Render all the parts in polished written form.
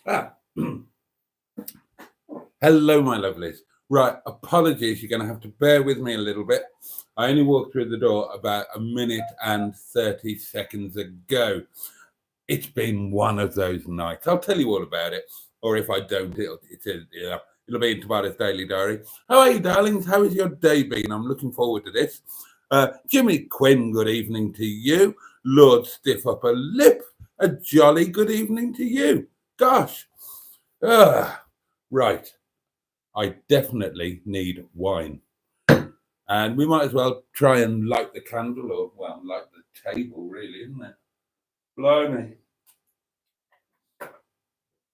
Ah, hello, my lovelies. Right, apologies. You're going to have to bear with me a little bit. I only walked through the door about a minute and 30 seconds ago. It's been one of those nights. I'll tell you all about it. Or if I don't, it'll be in tomorrow's daily diary. How are you, darlings? How has your day been? I'm looking forward to this. Jimmy Quinn, good evening to you. Lord Stiff Upper Lip, a jolly good evening to you. Gosh. Right. I definitely need wine. And we might as well try and light the candle, or, well, light the table, really, isn't it? Blimey.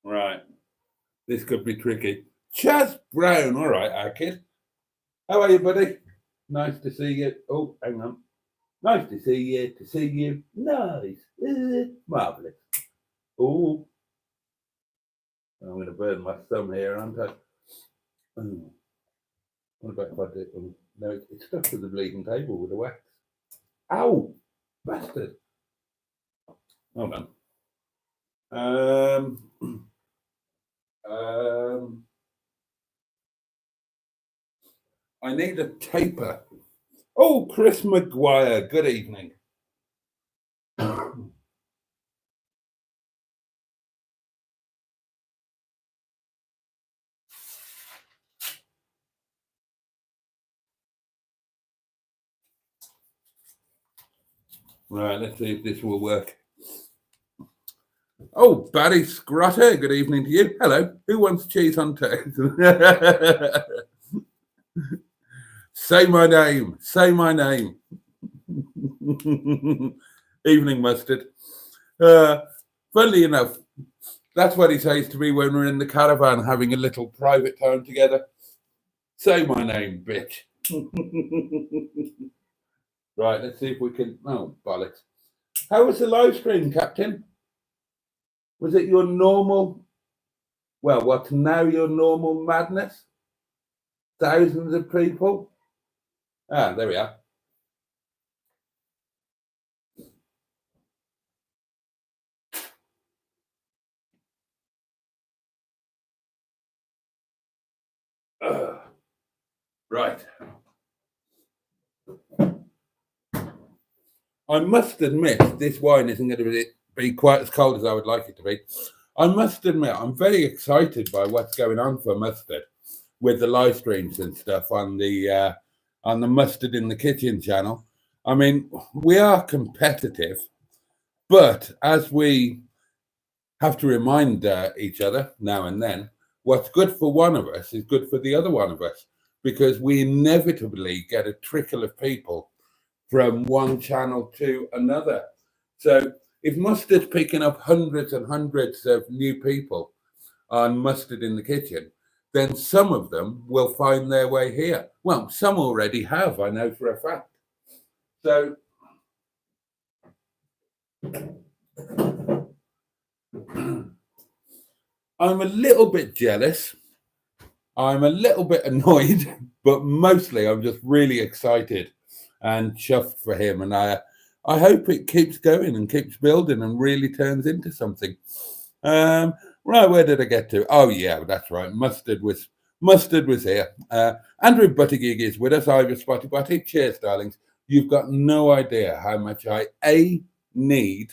Right. This could be tricky. Chaz Brown. All right, our kid. How are you, buddy? Nice to see you. Oh, hang on. Nice to see you. To see you. Nice. Marvellous. Oh, I'm going to burn my thumb here, aren't I? Oh. What about if I do? Oh, no, it's stuck to the bleeding table with the wax. Ow! Bastard. Hold on. I need a taper. Oh, Chris Maguire, good evening. Right, let's see if this will work. Oh, Barry Scrotter, good evening to you. Hello, who wants cheese on toast? Say my name, say my name. Evening, Mustard. Funnily enough, that's what he says to me when we're in the caravan having a little private time together. Say my name, bitch. Right, let's see if we can. Oh, bollocks. How was the live stream, Captain? Was it your normal, well, what's now your normal madness? Thousands of people? Ah, there we are. Right. I must admit, this wine isn't going to be quite as cold as I would like it to be. I must admit, I'm very excited by what's going on for Mustard with the live streams and stuff on the Mustard in the Kitchen channel. I mean, we are competitive, but as we have to remind each other now and then, what's good for one of us is good for the other one of us, because we inevitably get a trickle of people from one channel to another. So if Mustard's picking up hundreds and hundreds of new people on Mustard in the Kitchen, then some of them will find their way here. Well, some already have, I know for a fact. So I'm a little bit jealous. I'm a little bit annoyed, but mostly I'm just really excited and chuffed for him. And I hope it keeps going and keeps building and really turns into something. Right, where did I get to? Oh yeah, that's right. Mustard was here. Andrew Buttigieg is with us. Ivor Spotty Butty. Cheers, darlings. You've got no idea how much I A, need,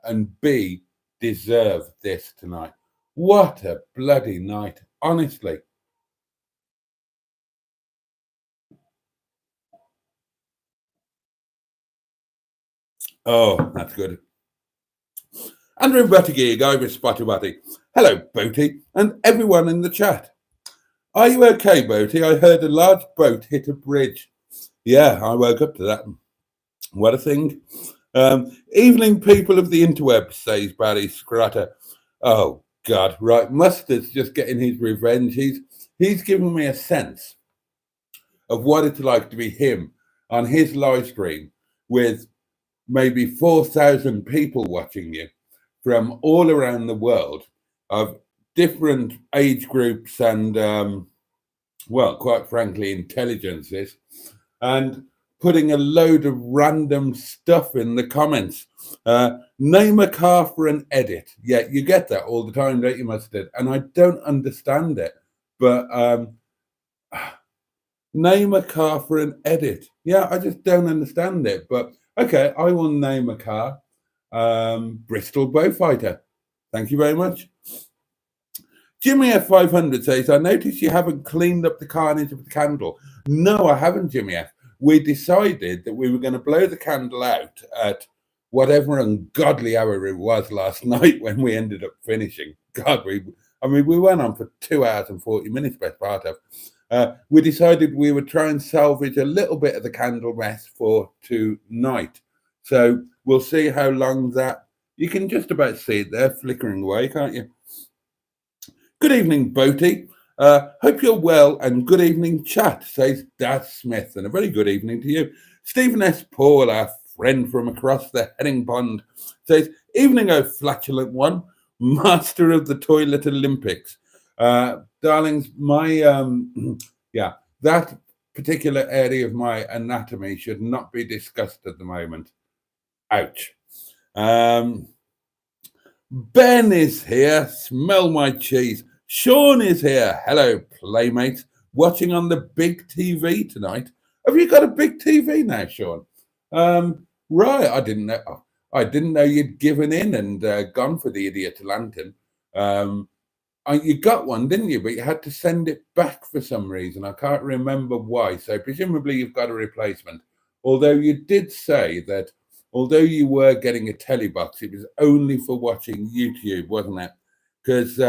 and B, deserve this tonight. What a bloody night, honestly. Oh, that's good. Andrew Buttigieg, Ivor Spotty Butty. Hello, Boaty, and everyone in the chat. Are you okay, Boaty? I heard a large boat hit a bridge. Yeah, I woke up to that. What a thing. Evening, people of the interweb, says Barry Scratter. Oh, God, right. Mustard's just getting his revenge. He's given me a sense of what it's like to be him on his live stream with maybe 4,000 people watching you from all around the world of different age groups and, well, quite frankly, intelligences. And putting a load of random stuff in the comments. Name a car for an edit. Yeah, you get that all the time, don't you, Mustard? And I don't understand it. But name a car for an edit. Yeah, I just don't understand it. But okay, I will name a car. Bristol Beaufighter. Thank you very much. Jimmy F500 says, I noticed you haven't cleaned up the carnage of the candle. No, I haven't, Jimmy F. We decided that we were going to blow the candle out at whatever ungodly hour it was last night when we ended up finishing. God, we went on for 2 hours and 40 minutes, best part of. We decided we would try and salvage a little bit of the candle mess for tonight. So we'll see how long that... You can just about see it there flickering away, can't you? Good evening, Boaty. Hope you're well, and good evening, chat, says Dad Smith, and a very good evening to you. Stephen S. Paul, our friend from across the Herring Pond, says, evening, oh flatulent one, master of the toilet Olympics. Darlings, my, that particular area of my anatomy should not be discussed at the moment. Ouch. Ben is here. Smell my cheese. Sean is here. Hello, playmates. Watching on the big TV tonight. Have you got a big TV now, Sean? Right. I didn't know. I didn't know you'd given in and gone for the idiot lantern. You got one, didn't you? But you had to send it back for some reason. I can't remember why. So presumably you've got a replacement. Although you did say that although you were getting a telly box, it was only for watching YouTube, wasn't it? Because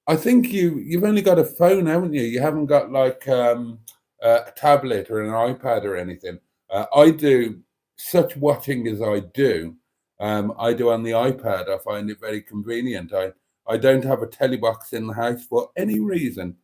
I think you've only got a phone, haven't you? You haven't got like a tablet or an iPad or anything. I do such watching as I do on the iPad. I find it very convenient. I don't have a telly box in the house for any reason.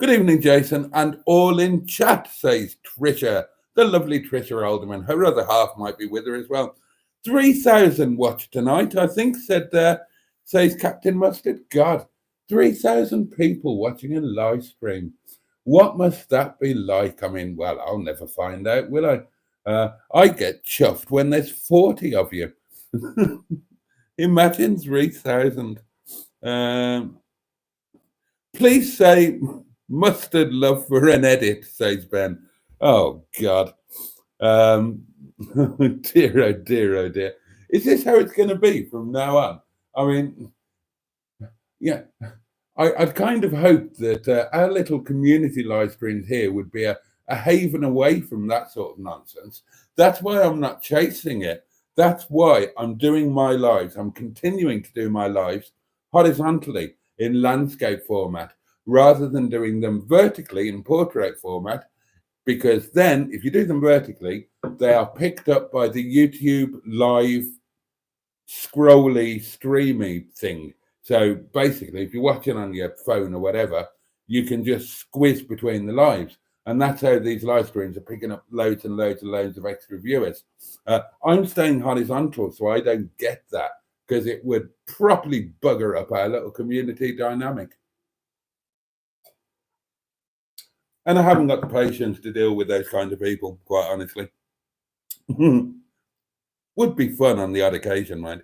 Good evening, Jason, and all in chat, says Trisha, the lovely Trisha Alderman. Her other half might be with her as well. 3,000 watched tonight, I think, says Captain Mustard. God, 3,000 people watching a live stream. What must that be like? I mean, well, I'll never find out, will I? I get chuffed when there's 40 of you. Imagine 3,000. Please say mustard love for an edit, says Ben. Oh, God. Dear, oh dear, oh dear. Is this how it's going to be from now on? I mean, yeah, I'd kind of hoped that our little community live streams here would be a haven away from that sort of nonsense. That's why I'm not chasing it. That's why I'm doing my lives. I'm continuing to do my lives horizontally in landscape format rather than doing them vertically in portrait format, because then if you do them vertically, they are picked up by the YouTube live scrolly streamy thing. So basically, if you're watching on your phone or whatever, you can just squiz between the lives. And that's how these live streams are picking up loads and loads and loads of extra viewers. I'm staying horizontal, so I don't get that, because it would properly bugger up our little community dynamic. And I haven't got the patience to deal with those kind of people, quite honestly. Would be fun on the odd occasion, mind.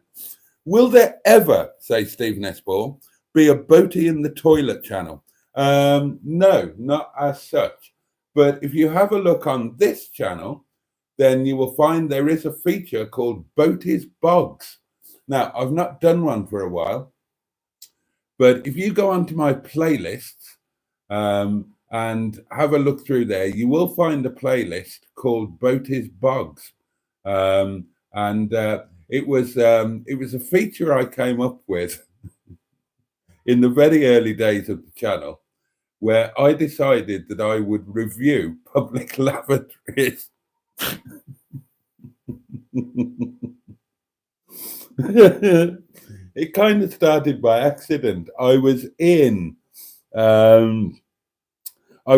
Will there ever, say Stephen S. Ball, be a Boaty in the Toilet channel? No, not as such. But if you have a look on this channel, then you will find there is a feature called Boaty's Bogs. Now, I've not done one for a while, but if you go onto my playlists and have a look through there, you will find a playlist called Boaty's Bogs. It was a feature I came up with in the very early days of the channel, where I decided that I would review public lavatories. It kind of started by accident. I was in Prestatyn. I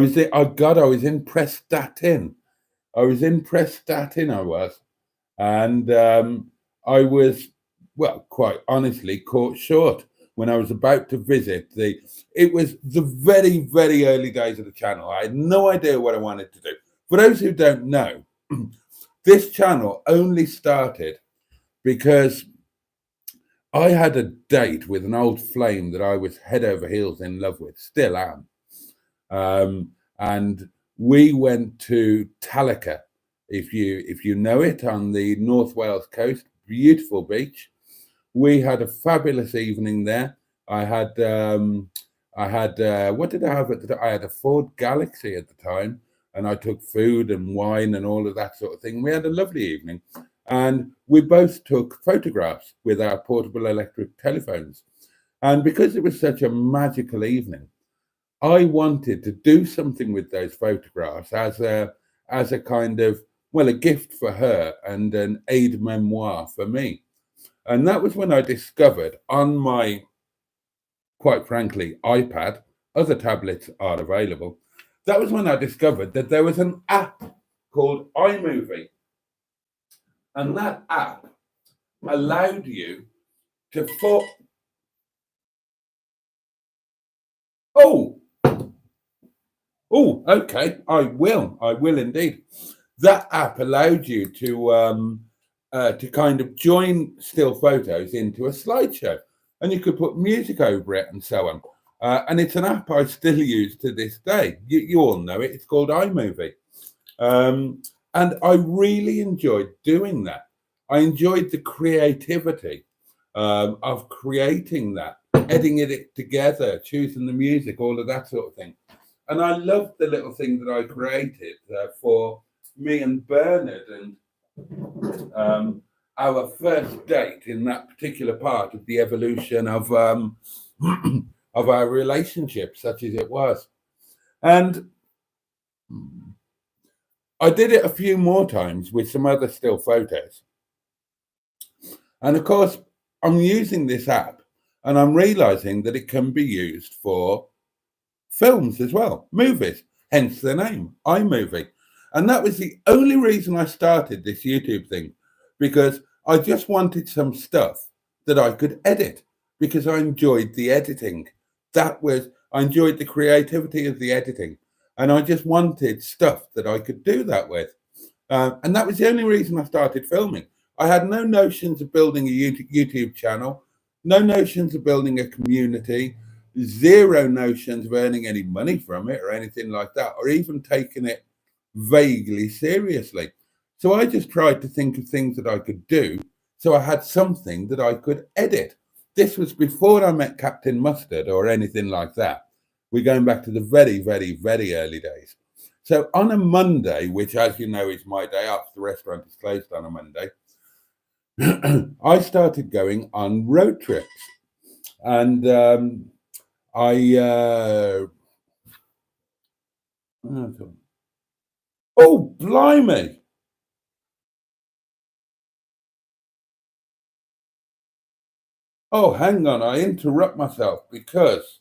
was in Prestatyn, and I was, well, quite honestly, caught short. when I was about to visit the. It was the very, very early days of the channel. I had no idea what I wanted to do. For those who don't know, this channel only started because I had a date with an old flame that I was head over heels in love with, still am. And we went to Talaca, if you know it, on the North Wales coast, beautiful beach. We had a fabulous evening there. What did I have at the time? I had a Ford Galaxy at the time, and I took food and wine and all of that sort of thing. We had a lovely evening, and we both took photographs with our portable electric telephones. And because it was such a magical evening, I wanted to do something with those photographs as a kind of, well, a gift for her and an aide memoire for me. And that was when I discovered on my, quite frankly, iPad, other tablets are available. That was when I discovered that there was an app called iMovie. And that app allowed you to oh, okay, I will indeed. That app allowed you to kind of join still photos into a slideshow, and you could put music over it and so on. And it's an app I still use to this day. You all know it. It's called iMovie. And I really enjoyed doing that. I enjoyed the creativity of creating that, editing it together, choosing the music, all of that sort of thing. And I loved the little thing that I created for me and Bernard and our first date in that particular part of the evolution of of our relationship, such as it was. And I did it a few more times with some other still photos. And of course, I'm using this app and I'm realizing that it can be used for films as well, movies, hence the name, iMovie. And that was the only reason I started this YouTube thing, because I just wanted some stuff that I could edit because I enjoyed the editing. I enjoyed the creativity of the editing. And I just wanted stuff that I could do that with. And that was the only reason I started filming. I had no notions of building a YouTube channel, no notions of building a community, zero notions of earning any money from it or anything like that, or even taking it vaguely seriously. So I just tried to think of things that I could do so I had something that I could edit. This was before I met Captain Mustard or anything like that. We're going back to the very, very, very early days. So on a Monday, which, as you know, is my day off, the restaurant is closed on a Monday, I started going on road trips. And oh, blimey. Oh, hang on. I interrupt myself because,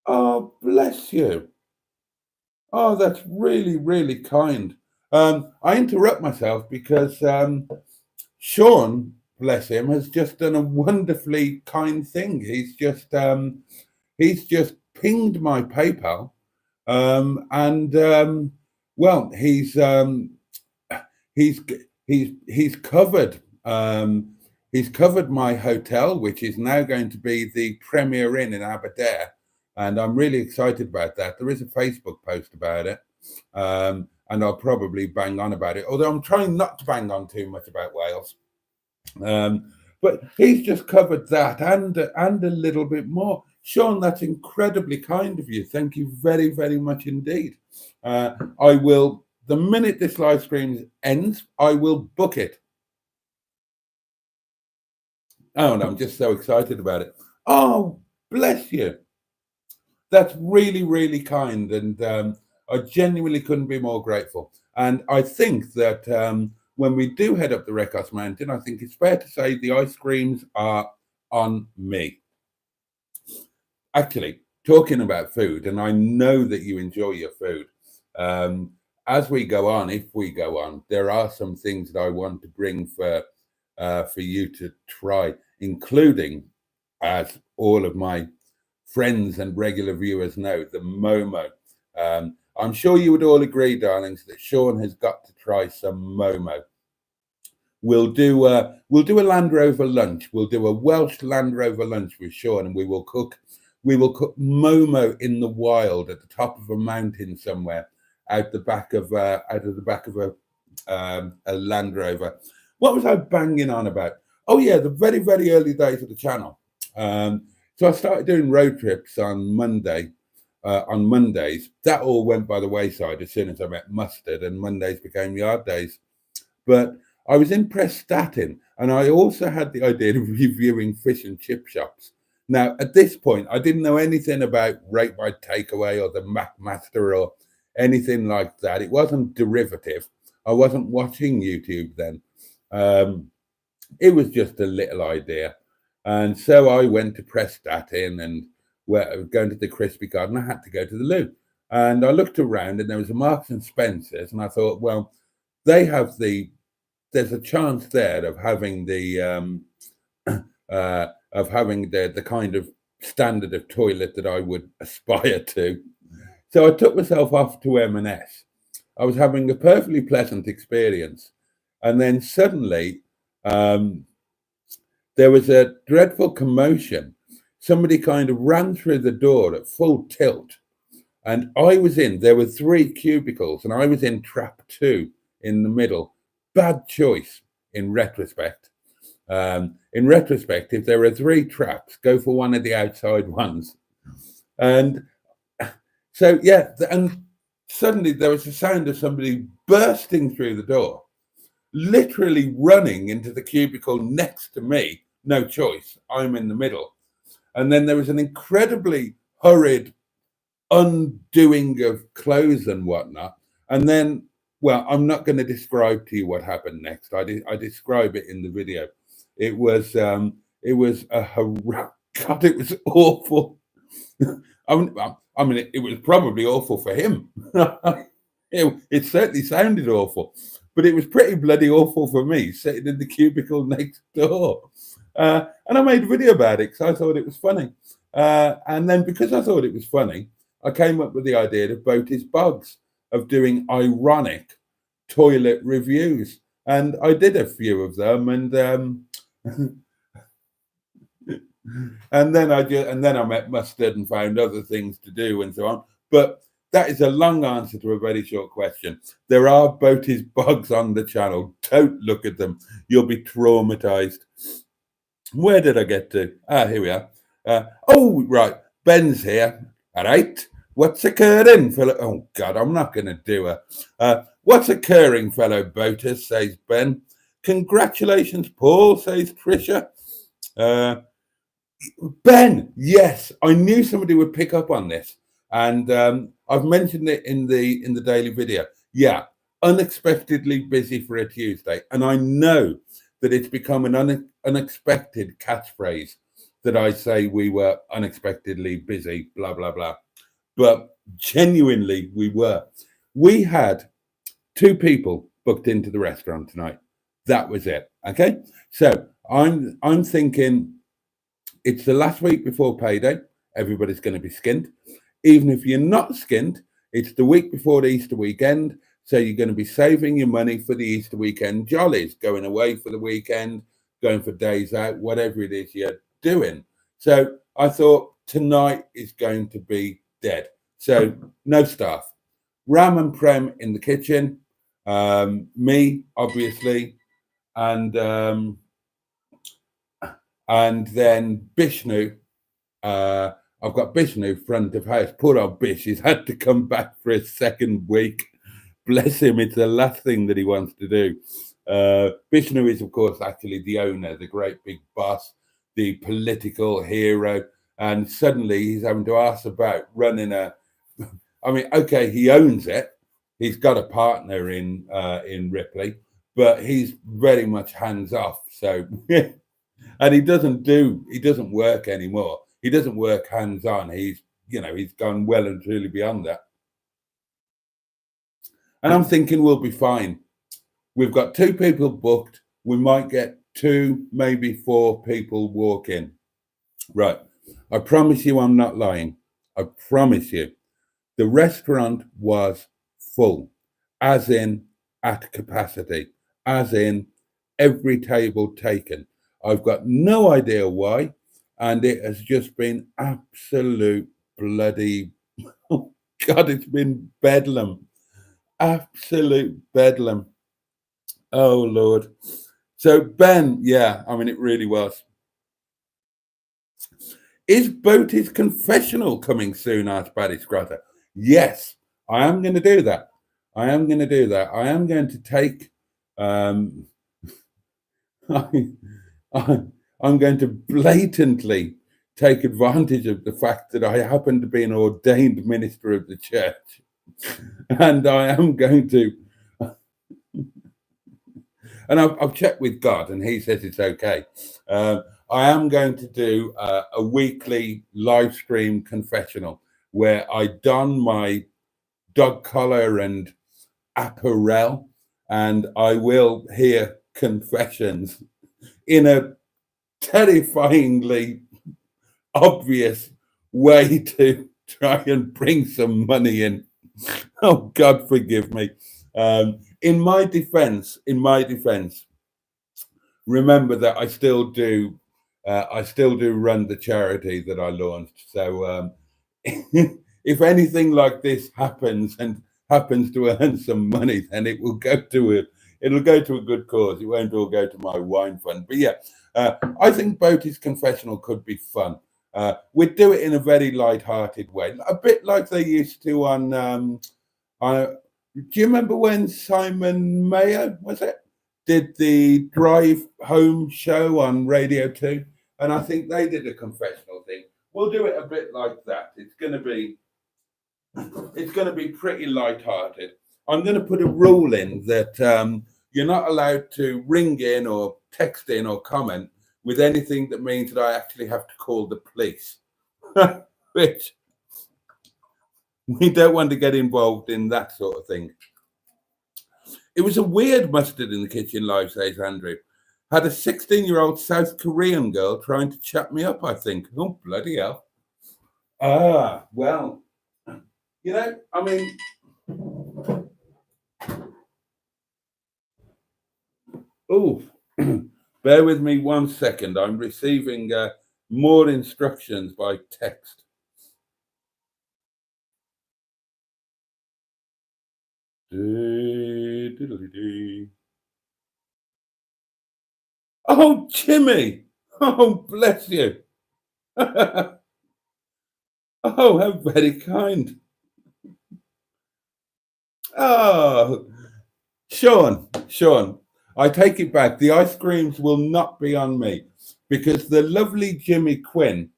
oh, bless you. Oh, that's really, really kind. I interrupt myself because Sean, bless him, has just done a wonderfully kind thing. He's just pinged my PayPal, and well, he's he's covered he's covered my hotel, which is now going to be the Premier Inn in Aberdare, and I'm really excited about that. There is a Facebook post about it, and I'll probably bang on about it. Although I'm trying not to bang on too much about Wales. But he's just covered that and a little bit more. Sean, that's incredibly kind of you. Thank you very, very much indeed. I will, the minute this live stream ends, I will book it. Oh, and I'm just so excited about it. Oh, bless you. That's really, really kind. And I genuinely couldn't be more grateful. And I think that when we do head up the Rekos Mountain, I think it's fair to say the ice creams are on me. Actually, talking about food, and I know that you enjoy your food. As we go on, if we go on, there are some things that I want to bring for for you to try, including, as all of my friends and regular viewers know, the Momo. I'm sure you would all agree, darlings, that Sean has got to try some Momo. We'll do a Land Rover lunch. We'll do a Welsh Land Rover lunch with Sean, and we will cook Momo in the wild at the top of a mountain somewhere, out of the back of a Land Rover. What was I banging on about? Oh yeah, the very, very early days of the channel. So I started doing road trips on Mondays. That all went by the wayside as soon as I met Mustard, and Mondays became yard days. But I was in Prestatyn, and I also had the idea of reviewing fish and chip shops. Now, at this point, I didn't know anything about Rate by Takeaway or the Master or anything like that. It wasn't derivative. I wasn't watching YouTube then. It was just a little idea. And so I went to Prestatyn and going to the Crispy Garden. I had to go to the loo. And I looked around, and there was a Marks and Spencer's, and I thought, well, there's a chance there of having the kind of standard of toilet that I would aspire to. So I took myself off to M&S. I was having a perfectly pleasant experience, and then suddenly there was a dreadful commotion. Somebody kind of ran through the door at full tilt, and there were 3 cubicles, and I was in trap 2 in the middle. Bad choice in retrospect. If there are 3 traps, go for one of the outside ones. And so, yeah, and suddenly there was the sound of somebody bursting through the door, literally running into the cubicle next to me. No choice, I'm in the middle. And then there was an incredibly hurried undoing of clothes and whatnot. And then, well, I'm not going to describe to you what happened next. I describe it in the video. It was God, it was awful. I mean, it was probably awful for him. It certainly sounded awful, but it was pretty bloody awful for me sitting in the cubicle next door. And I made a video about it because I thought it was funny. And then because I thought it was funny, I came up with the idea of Boaty's Bugs, of doing ironic toilet reviews. And I did a few of them, and and then I met Mustard and found other things to do and so on. But that is a long answer to a very short question. There are Boaty's Bugs on the channel. Don't look at them. You'll be traumatized. Where did I get to? Here we are. Oh, right. Ben's here. All right. What's occurring, fellow? Oh, God, I'm not going to do what's occurring, fellow boaters, says Ben. Congratulations, Paul, says Trisha. Ben, yes, I knew somebody would pick up on this. And I've mentioned it in the daily video. Yeah, unexpectedly busy for a Tuesday. And I know that it's become an unexpected catchphrase that I say we were unexpectedly busy, blah, blah, blah. But genuinely, we were. We had 2 people booked into the restaurant tonight. That was it. Okay. So I'm thinking it's the last week before payday. Everybody's going to be skinned. Even if you're not skinned, it's the week before the Easter weekend. So you're going to be saving your money for the Easter weekend jollies, going away for the weekend, going for days out, whatever it is you're doing. So I thought tonight is going to be dead. So no staff. Ram and Prem in the kitchen. Me, obviously. And then Bishnu. I've got Bishnu front of house. Poor old Bish. He's had to come back for his 2nd week. Bless him. It's the last thing that he wants to do. Bishnu is, of course, actually the owner, the great big boss, the political hero. And suddenly he's having to ask about running I mean, okay, he owns it. He's got a partner in Ripley, but he's very much hands off. So, and he doesn't work anymore. He doesn't work hands on. He's gone well and truly beyond that. And I'm thinking we'll be fine. We've got 2 people booked. We might get 2, maybe 4 people walk in. Right. I promise you I'm not lying. I promise you. The restaurant was full, as in at capacity, as in every table taken. I've got no idea why, and it has just been absolute bloody, oh God, it's been bedlam, absolute bedlam. Oh Lord. So Ben, yeah, I mean it really was. Is Boaty's confessional coming soon? Asked Paddy Scrotter. Yes, I am going to do that. I am going to do that. I am going to take. Um, I, I, I'm going to blatantly take advantage of the fact that I happen to be an ordained minister of the church, and I am going to. And I've checked with God, and He says it's okay. I am going to do a weekly live stream confessional where I don my dog collar and apparel, and I will hear confessions in a terrifyingly obvious way to try and bring some money in. Oh God, forgive me. In my defense, remember that I still do run the charity that I launched. So if anything like this happens and happens to earn some money, then it'll go to a good cause. It won't all go to my wine fund. But yeah, I think Boaty's confessional could be fun. We'd do it in a very light-hearted way, a bit like they used to on. Do you remember when Simon Mayo did the drive home show on Radio 2? And I think they did a confessional thing. We'll do it a bit like that. It's going to be pretty light-hearted. I'm going to put a rule in that you're not allowed to ring in or text in or comment with anything that means that I actually have to call the police. Which we don't want to get involved in that sort of thing. It was a weird mustard in the kitchen live, says Andrew. Had a 16-year-old South Korean girl trying to chat me up, I think. Oh, bloody hell. Well, I mean, oh, bear with me 1 second. I'm receiving more instructions by text. Oh, Jimmy! Oh, bless you! Oh, how very kind! Oh, Sean, I take it back. The ice creams will not be on me because the lovely Jimmy Quinn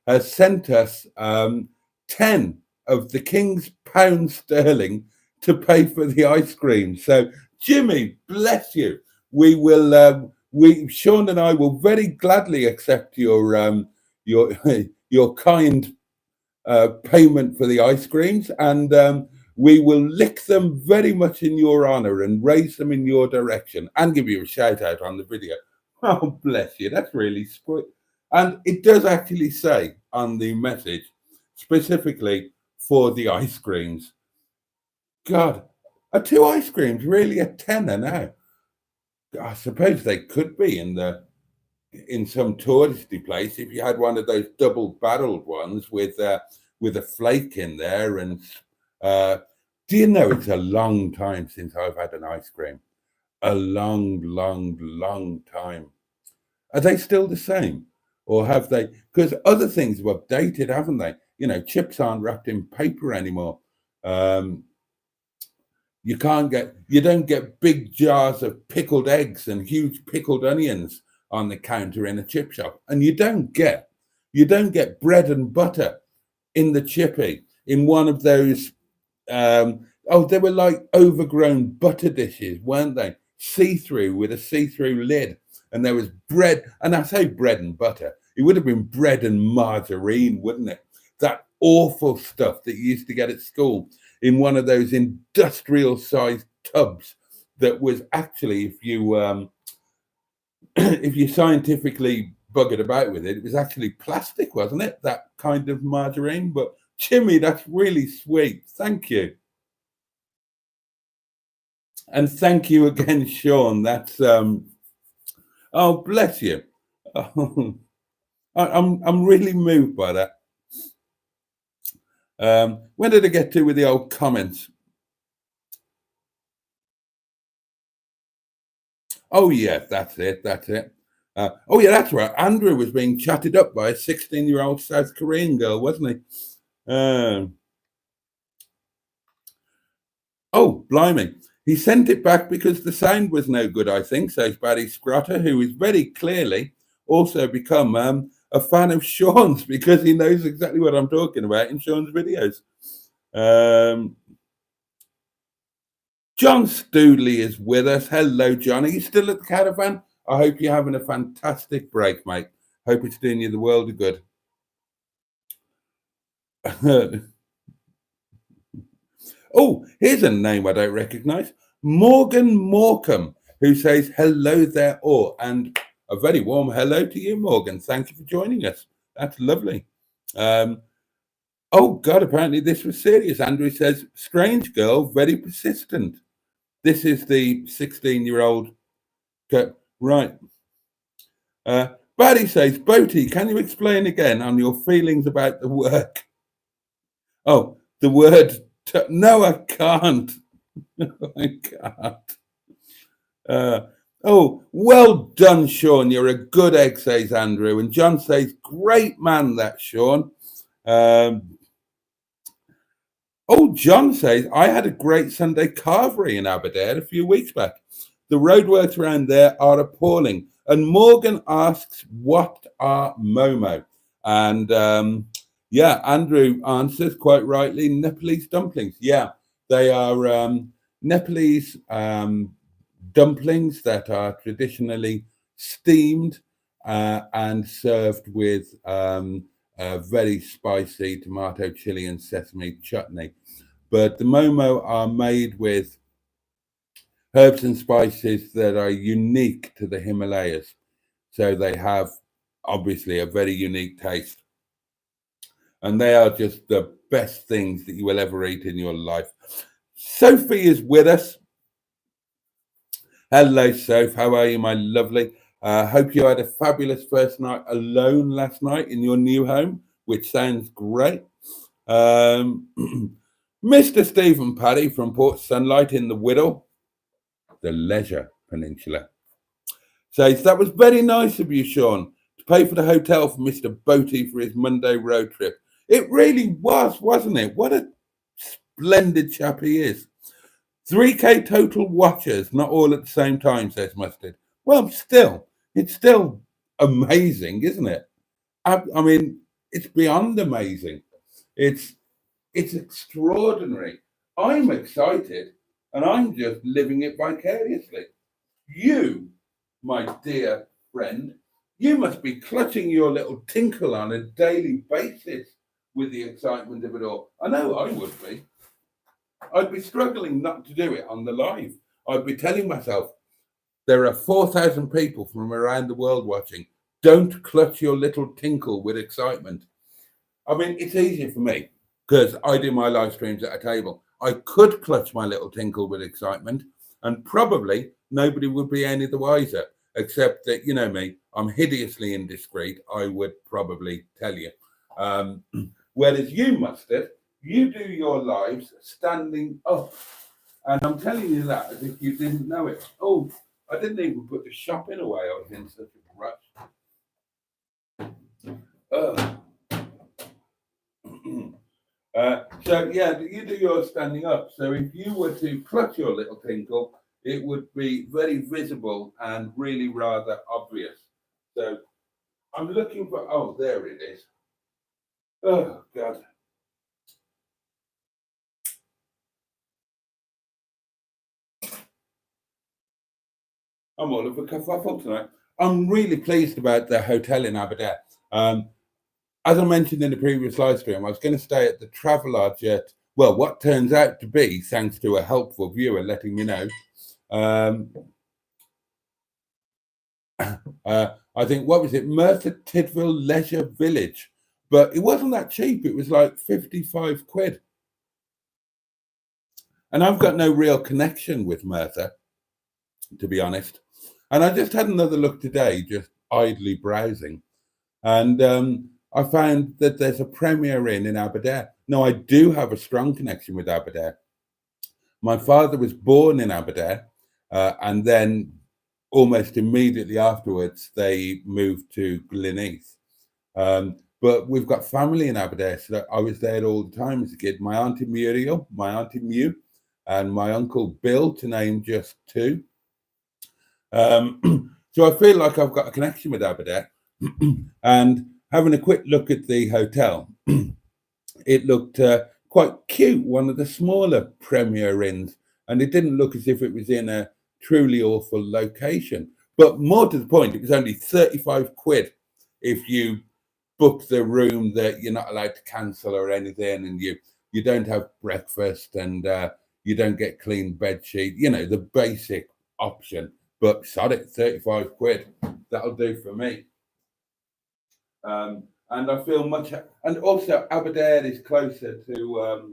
has sent us 10 of the King's pound sterling to pay for the ice cream. So, Jimmy, bless you. We will. Sean and I will very gladly accept your your kind payment for the ice creams, and we will lick them very much in your honor and raise them in your direction and give you a shout out on the video. Oh, bless you. That's really sweet. And it does actually say on the message specifically for the ice creams. God, are 2 ice creams really a tenner now? I suppose they could be in some touristy place if you had one of those double-barreled ones with a flake in there. And do you know it's a long time since I've had an ice cream? A long, long, long time. Are they still the same, or have they? Because other things have updated, haven't they? Chips aren't wrapped in paper anymore. You don't get big jars of pickled eggs and huge pickled onions on the counter in a chip shop, and you don't get bread and butter in the chippy in one of those. They were like overgrown butter dishes, weren't they? See-through with a see-through lid, and there was bread. And I say bread and butter; it would have been bread and margarine, wouldn't it? That awful stuff that you used to get at school in one of those industrial-sized tubs. That was actually, if you if you scientifically buggered about with it, it was actually plastic, wasn't it? That kind of margarine. But Jimmy, that's really sweet. Thank you. And thank you again, Sean. That's oh, bless you. I'm really moved by that. Where did I get to with the old comments? Oh yeah, that's it. That's it. Oh yeah, that's right. Andrew was being chatted up by a 16-year-old South Korean girl, wasn't he? Oh, blimey. He sent it back because the sound was no good, I think, says Barry Scrotter, who is very clearly also become a fan of Sean's because he knows exactly what I'm talking about in Sean's videos. John Stoodley is with us. Hello, John. Are you still at the caravan? I hope you're having a fantastic break, mate. Hope it's doing you the world of good. Oh, here's a name I don't recognize. Morgan Morecambe, who says hello there all. And a very warm hello to you, Morgan. Thank you for joining us. That's lovely. Oh, God, apparently this was serious. Andrew says, strange girl, very persistent. This is the 16-year-old. Right. Barry says, Boaty, can you explain again on your feelings about the work? Oh, the word. No, I can't. I can't. Oh, well done, Sean. You're a good egg, says Andrew. And John says, great man, that Sean. Oh, John says, I had a great Sunday carvery in Aberdare a few weeks back. The roadworks around there are appalling. And Morgan asks, what are Momo? And yeah, Andrew answers quite rightly, Nepalese dumplings. Yeah, they are Nepalese dumplings that are traditionally steamed and served with very spicy tomato, chili, and sesame chutney. But the Momo are made with herbs and spices that are unique to the Himalayas. So they have obviously a very unique taste. And they are just the best things that you will ever eat in your life. Sophie is with us. Hello, Soph. How are you, my lovely? Hope you had a fabulous first night alone last night in your new home, which sounds great. Mr. Stephen Paddy from Port Sunlight in the Whittle, the Leisure Peninsula, says, that was very nice of you, Sean, to pay for the hotel for Mr. Boaty for his Monday road trip. It really was, wasn't it? What a splendid chap he is. 3K total watchers, not all at the same time, says Mustard. Well, still, it's still amazing, isn't it? I mean, it's beyond amazing. It's extraordinary. I'm excited, and I'm just living it vicariously. You, my dear friend, you must be clutching your little tinkle on a daily basis with the excitement of it all. I know I would be. I'd be struggling not to do it on the live. I'd be telling myself, there are 4,000 people from around the world watching. Don't clutch your little tinkle with excitement. I mean, it's easier for me because I do my live streams at a table. I could clutch my little tinkle with excitement and probably nobody would be any the wiser, except that, you know me, I'm hideously indiscreet, I would probably tell you. Whereas you, Mustard, you do your lives standing up. And I'm telling you that as if you didn't know it. Oh, I didn't even put the shopping away. I was in such a rush. So, yeah, you do your standing up. So if you were to clutch your little tinkle, it would be very visible and really rather obvious. So I'm looking for, oh, there it is. Oh, God. I'm all of a kerfuffle tonight. I'm really pleased about the hotel in Aberdare. As I mentioned in the previous live stream, I was going to stay at the Travelodge at, well, what turns out to be, thanks to a helpful viewer letting me know, I think, what was it, Merthyr Tydfil Leisure Village, but it wasn't that cheap. It was like 55 quid. And I've got no real connection with Merthyr, to be honest. And I just had another look today, just idly browsing, and I found that there's a Premier Inn in Aberdare. Now, I do have a strong connection with Aberdare. My father was born in Aberdare, and then almost immediately afterwards, they moved to Gleneath. But we've got family in Aberdare, so I was there all the time as a kid. My auntie Muriel, my auntie Mew, and my uncle Bill, to name just two. So I feel like I've got a connection with Aberdare. And having a quick look at the hotel, it looked quite cute, one of the smaller Premier Inns, and it didn't look as if it was in a truly awful location. But more to the point, it was only 35 quid if you book the room that you're not allowed to cancel or anything, and you don't have breakfast, and you don't get clean bed sheet, the basic option. But sod it, 35 quid, that'll do for me. And I feel much, and also Aberdare is closer to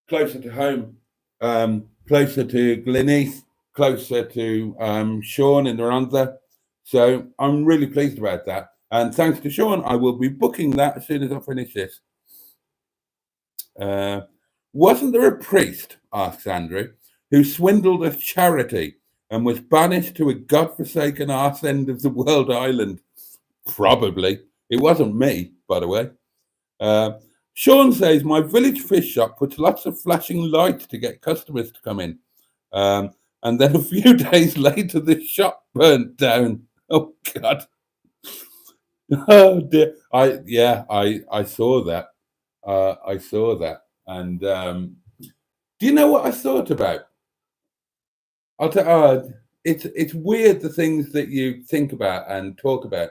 home, closer to Gleneath, closer to Sean in the Rhondda. So I'm really pleased about that. And thanks to Sean, I will be booking that as soon as I finish this. Wasn't there a priest, asks Andrew, who swindled a charity and was banished to a godforsaken arse end of the world island? Probably. It wasn't me, by the way. Sean says, my village fish shop puts lots of flashing lights to get customers to come in. And then a few days later, the shop burnt down. Oh, God. Oh, dear. I saw that. I saw that. And do you know what I thought about? It's weird, the things that you think about and talk about.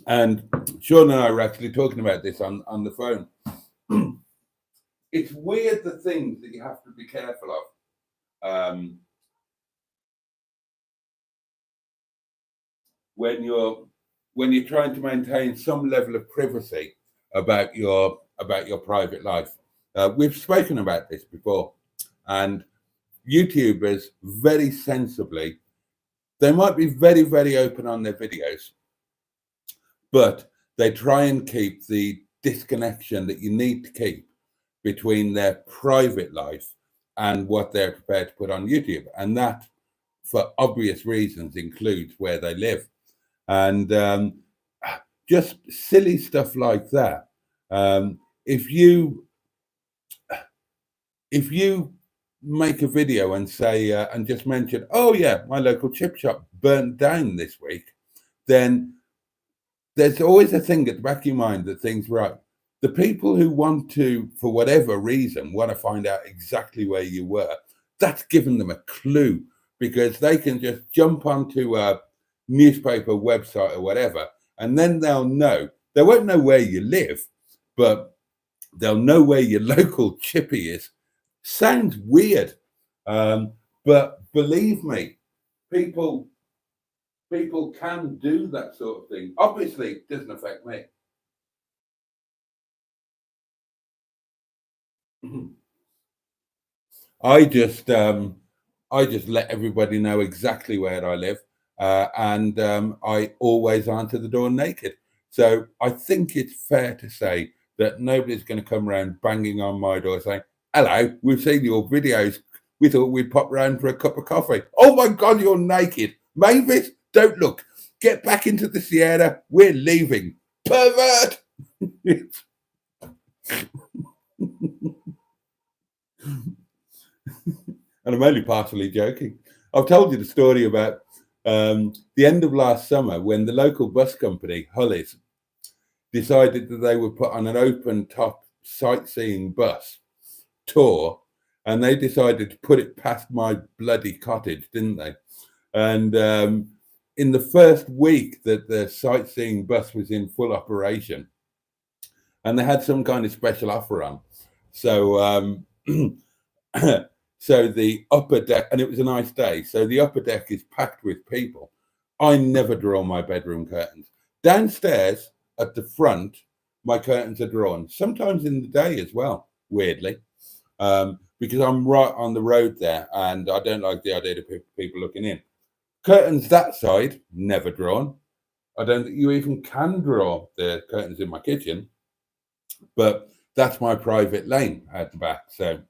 And Sean and I were actually talking about this on the phone. It's weird, the things that you have to be careful of when you're trying to maintain some level of privacy about your private life. We've spoken about this before, and YouTubers very sensibly, they might be very, very open on their videos, but they try and keep the disconnection that you need to keep between their private life and what they're prepared to put on YouTube. And that, for obvious reasons, includes where they live. And just silly stuff like that. If you make a video and say, and just mention, oh yeah, my local chip shop burnt down this week, then there's always a thing at the back of your mind that thinks, right, the people who want to, for whatever reason, want to find out exactly where you were, that's given them a clue, because they can just jump onto a newspaper website or whatever, and then they'll know. They won't know where you live, but they'll know where your local chippy is. Sounds weird, but believe me, people can do that sort of thing. Obviously, it doesn't affect me. I just let everybody know exactly where I live, and I always answer the door naked. So I think it's fair to say that nobody's going to come around banging on my door saying, "Hello, we've seen your videos. We thought we'd pop round for a cup of coffee. Oh my God, you're naked. Mavis, don't look. Get back into the Sierra. We're leaving. Pervert." And I'm only partially joking. I've told you the story about the end of last summer, when the local bus company, Hullies, decided that they would put on an open top sightseeing bus tour, and they decided to put it past my bloody cottage, didn't they? And in the first week that the sightseeing bus was in full operation, and they had some kind of special offer on. So So the upper deck, and it was a nice day, so the upper deck is packed with people. I never draw my bedroom curtains. Downstairs at the front, my curtains are drawn, sometimes in the day as well, weirdly, because I'm right on the road there and I don't like the idea of people looking in. Curtains that side, never drawn. I don't think you even can draw the curtains in my kitchen, but that's my private lane at the back, so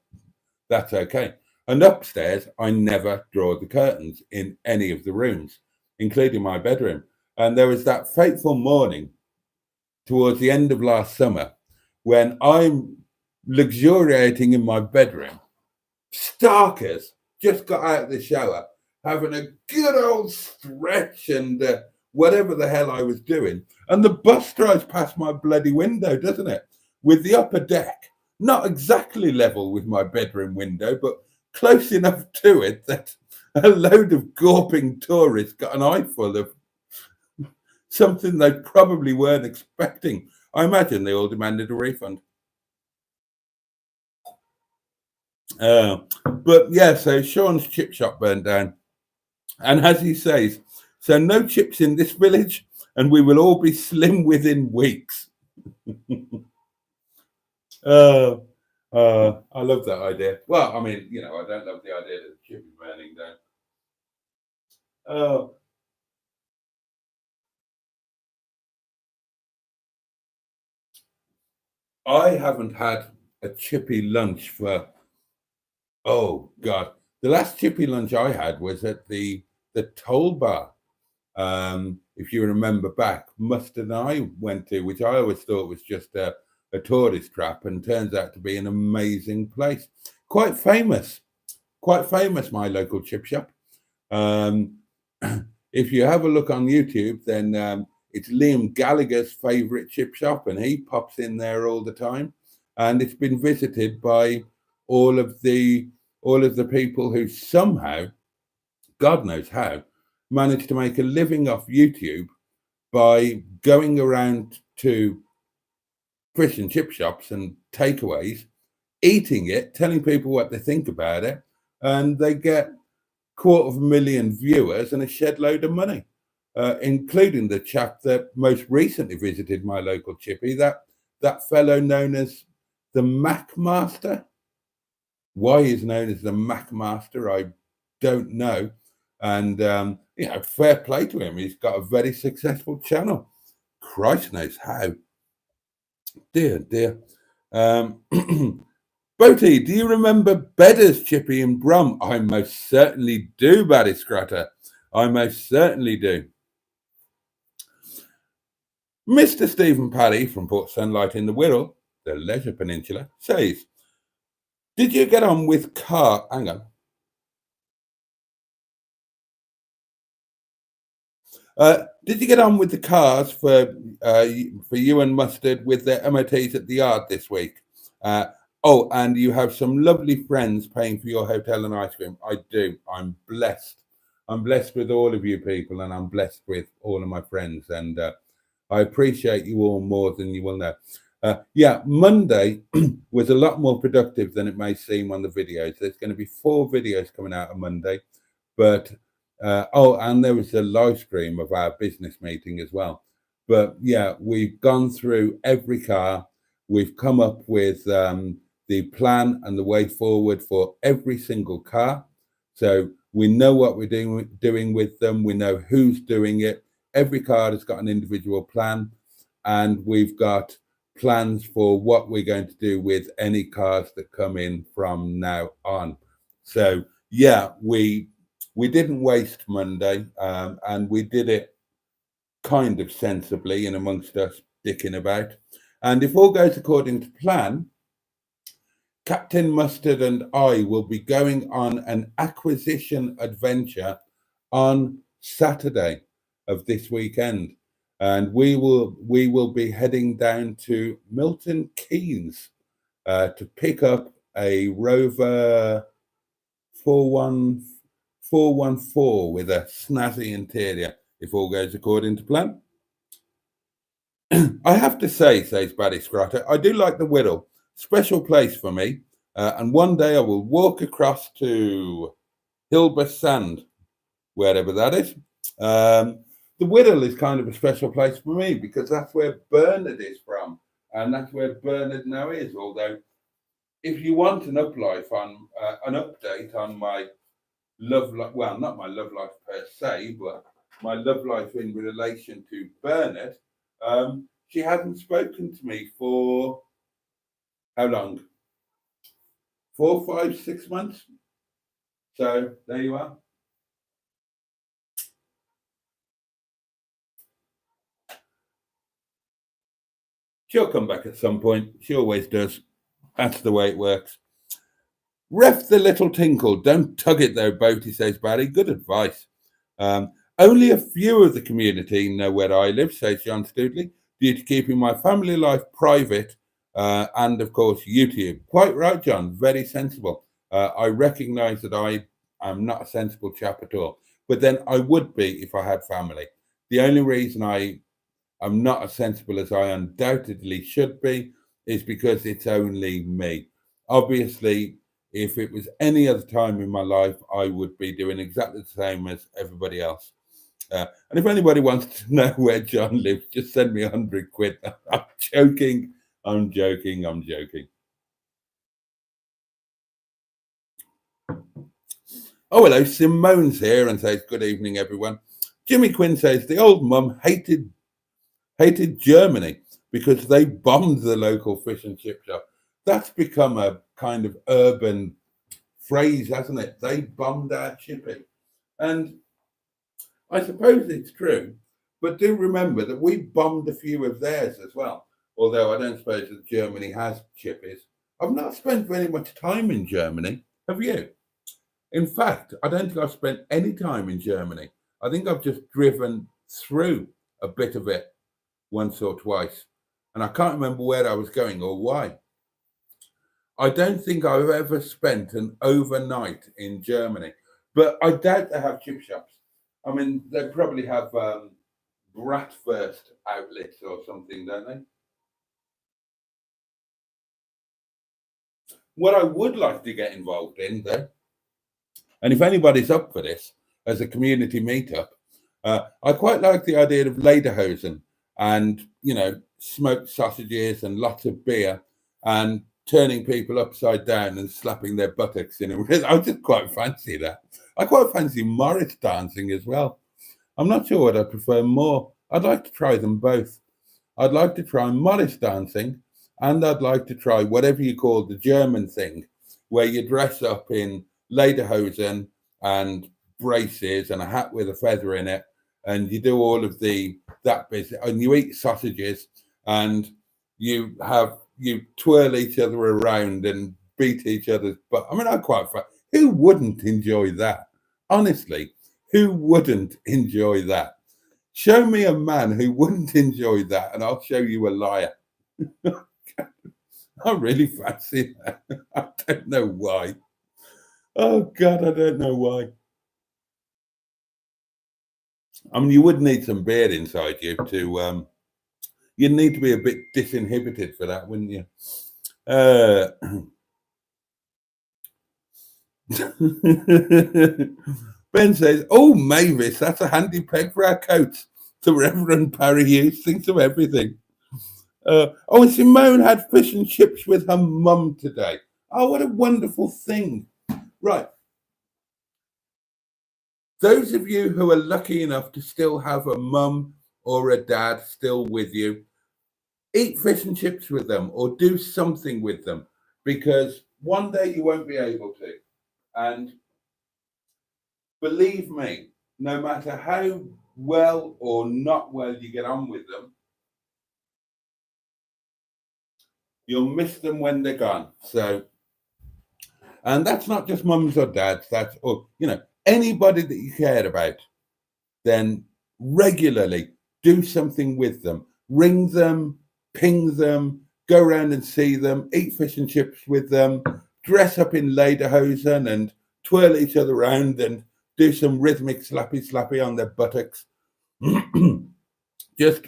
that's okay. And upstairs, I never draw the curtains in any of the rooms, including my bedroom. And there was that fateful morning towards the end of last summer when I'm luxuriating in my bedroom, starkers, just got out of the shower, having a good old stretch and whatever the hell I was doing. And the bus drives past my bloody window, doesn't it? With the upper deck, not exactly level with my bedroom window, but close enough to it that a load of gawping tourists got an eyeful of something they probably weren't expecting. I imagine they all demanded a refund. But yeah, so Sean's chip shop burned down. And as he says, so no chips in this village, and we will all be slim within weeks. I love that idea. Well, I mean, you know, I don't love the idea that the chip is burning down. I haven't had a chippy lunch for, oh God. The last chippy lunch I had was at the toll bar. If you remember back, Mustard and I went to, which I always thought was just a tourist trap, and turns out to be an amazing place. Quite famous, my local chip shop. If you have a look on YouTube, then it's Liam Gallagher's favorite chip shop, and he pops in there all the time. And it's been visited by all of the people who somehow, God knows how, managed to make a living off YouTube by going around to fish and chip shops and takeaways, eating it, telling people what they think about it, and they get 250,000 viewers and a shed load of money, including the chap that most recently visited my local chippy, that fellow known as the Mac Master. Why he's known as the Mac Master, I don't know. And you know, fair play to him. He's got a very successful channel. Christ knows how. Dear. Boaty, do you remember Bedder's Chippy in Brum? I most certainly do, Baddy Scratter. I most certainly do. Mr. Stephen Paddy from Port Sunlight in the Wirral, the Leisure Peninsula, says, did you get on with hang on. Did you get on with the cars for you and Mustard with their MOTs at the yard this week? Oh, and you have some lovely friends paying for your hotel and ice cream. I do. I'm blessed. I'm blessed with all of you people, and I'm blessed with all of my friends. And I appreciate you all more than you will know. Yeah, Monday was a lot more productive than it may seem on the videos. There's going to be 4 videos coming out on Monday. But, oh, and there was a live stream of our business meeting as well. But yeah, we've gone through every car. We've come up with the plan and the way forward for every single car. So we know what we're doing with them. We know who's doing it. Every car has got an individual plan, and we've got plans for what we're going to do with any cars that come in from now on. So yeah, we didn't waste Monday, and we did it kind of sensibly and amongst us dicking about. And if all goes according to plan, Captain Mustard and I will be going on an acquisition adventure on Saturday of this weekend, and we will be heading down to Milton Keynes to pick up a Rover 414 with a snazzy interior, if all goes according to plan. I have to say, says Baddy Scratter, I do like the Wirral. Special place for me. And one day I will walk across to Hilbert Sand, wherever that is. The Whittle is kind of a special place for me because that's where Bernard is from, and that's where Bernard now is. Although, if you want an update on my love life, well, not my love life per se, but my love life in relation to Bernard, she hasn't spoken to me for how long? 4, 5, 6 months. So there you are. She'll come back at some point. She always does. That's the way it works. Ref the little tinkle. Don't tug it though, Boaty, says Barry. Good advice. Only a few of the community know where I live, says John Studley, due to keeping my family life private and, of course, YouTube. Quite right, John. Very sensible. I recognise that I am not a sensible chap at all. But then I would be if I had family. The only reason I'm not as sensible as I undoubtedly should be is because it's only me. Obviously, if it was any other time in my life, I would be doing exactly the same as everybody else. And if anybody wants to know where John lives, just send me 100 quid. I'm joking. I'm joking. I'm joking. Oh, hello. Simone's here and says, good evening, everyone. Jimmy Quinn says, the old mum hated Germany because they bombed the local fish and chip shop. That's become a kind of urban phrase, hasn't it? They bombed our chippy. And I suppose it's true, but do remember that we bombed a few of theirs as well. Although I don't suppose that Germany has chippies. I've not spent very much time in Germany. Have you? In fact, I don't think I've spent any time in Germany. I think I've just driven through a bit of it once or twice. And I can't remember where I was going or why. I don't think I've ever spent an overnight in Germany, but I doubt they have chip shops. I mean, they probably have Bratwurst outlets or something, don't they? What I would like to get involved in, though, and if anybody's up for this as a community meetup, I quite like the idea of lederhosen and, smoked sausages and lots of beer and turning people upside down and slapping their buttocks in it. I just quite fancy that. I quite fancy Morris dancing as well. I'm not sure what I prefer more. I'd like to try them both. I'd like to try Morris dancing, and I'd like to try whatever you call the German thing, where you dress up in lederhosen and braces and a hat with a feather in it, and you do all of that business, and you eat sausages, and you twirl each other around and beat each other's butt. I mean, I quite find, who wouldn't enjoy that? Honestly, who wouldn't enjoy that? Show me a man who wouldn't enjoy that, and I'll show you a liar. I really fancy that. I don't know why. Oh, God, I don't know why. I mean, you would need some beer inside you to, you'd need to be a bit disinhibited for that, wouldn't you? Ben says, oh, Mavis, that's a handy peg for our coats. The Reverend Parry Hughes thinks of everything. And Simone had fish and chips with her mum today. Oh, what a wonderful thing. Right. Those of you who are lucky enough to still have a mum or a dad still with you, eat fish and chips with them or do something with them, because one day you won't be able to. And believe me, no matter how well or not well you get on with them, you'll miss them when they're gone. So, and that's not just mums or dads, that's, or, anybody that you cared about, then regularly do something with them. Ring them, ping them, go around and see them, eat fish and chips with them, dress up in lederhosen and twirl each other around and do some rhythmic slappy on their buttocks. Just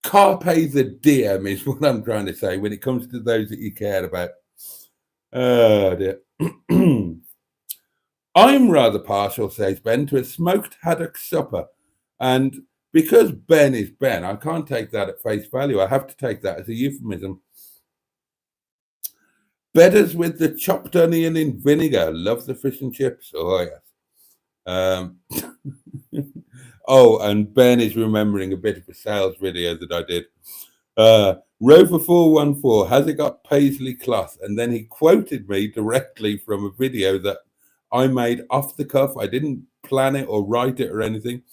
carpe the diem is what I'm trying to say when it comes to those that you care about. Oh dear. I'm rather partial, says Ben, to a smoked haddock supper. And because Ben is Ben, I can't take that at face value. I have to take that as a euphemism. Bedders with the chopped onion in vinegar. Love the fish and chips. Oh, yes. Um, oh, and Ben is remembering a bit of a sales video that I did. Rover 414, has it got paisley cloth? And then he quoted me directly from a video that I made off the cuff. I didn't plan it or write it or anything.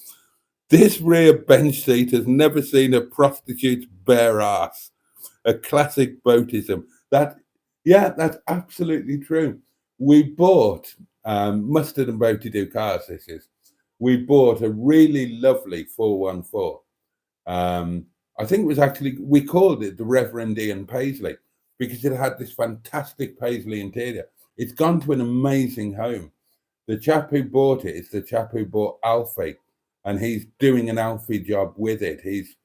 This rear bench seat has never seen a prostitute's bare ass. A classic boatism. That's absolutely true. We bought Mustard and Boaty do cars. This is. We bought a really lovely 414. I think it was actually, we called it the Reverend Ian Paisley because it had this fantastic paisley interior. It's gone to an amazing home. The chap who bought it is the chap who bought Alfie, and he's doing an Alfie job with it. He's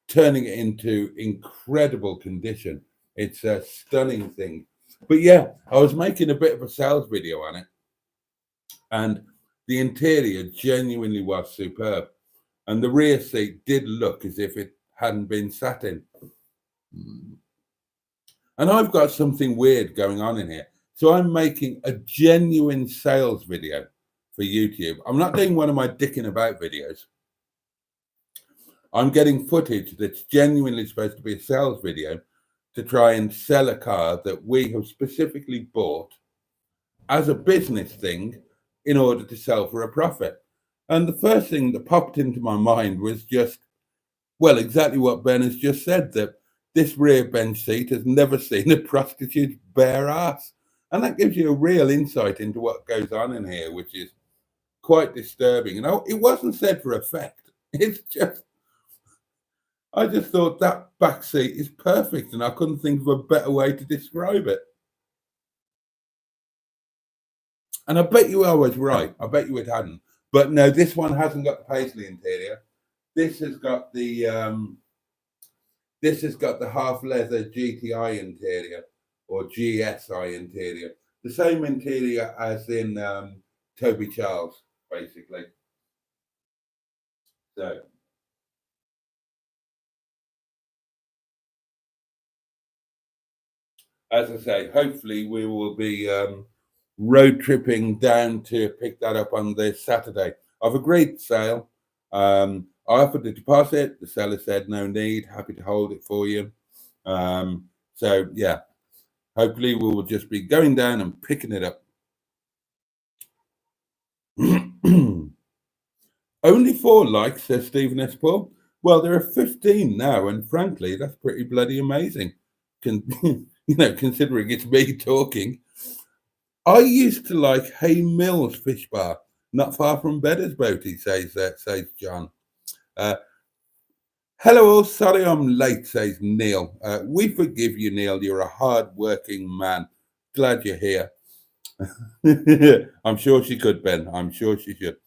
turning it into incredible condition. It's a stunning thing. But yeah, I was making a bit of a sales video on it, and the interior genuinely was superb. And the rear seat did look as if it hadn't been sat in. And I've got something weird going on in here. So I'm making a genuine sales video for YouTube. I'm not doing one of my dicking about videos. I'm getting footage that's genuinely supposed to be a sales video to try and sell a car that we have specifically bought as a business thing in order to sell for a profit. And the first thing that popped into my mind was just, well, exactly what Ben has just said, that this rear bench seat has never seen a prostitute's bare ass. And that gives you a real insight into what goes on in here, which is quite disturbing. You know, it wasn't said for effect. It's just, I just thought that back seat is perfect, and I couldn't think of a better way to describe it. And I bet you I was right. I bet you it hadn't. But no, this one hasn't got the paisley interior. This has got the half leather GTI interior or GSI interior. The same interior as in Toby Charles, basically. So as I say, hopefully we will be road tripping down to pick that up on this Saturday. I've agreed to sale. I offered the deposit. The seller said no need. Happy to hold it for you. So yeah, hopefully we will just be going down and picking it up. Only 4 likes, says Stephen S. Paul. Well, there are 15 now, and frankly, that's pretty bloody amazing. Considering it's me talking. I used to like Hay Mills Fish Bar, not far from Bedder's Boaty, says John. Hello, sorry I'm late, says Neil. We forgive you, Neil. You're a hard-working man. Glad you're here. I'm sure she could, Ben. I'm sure she should.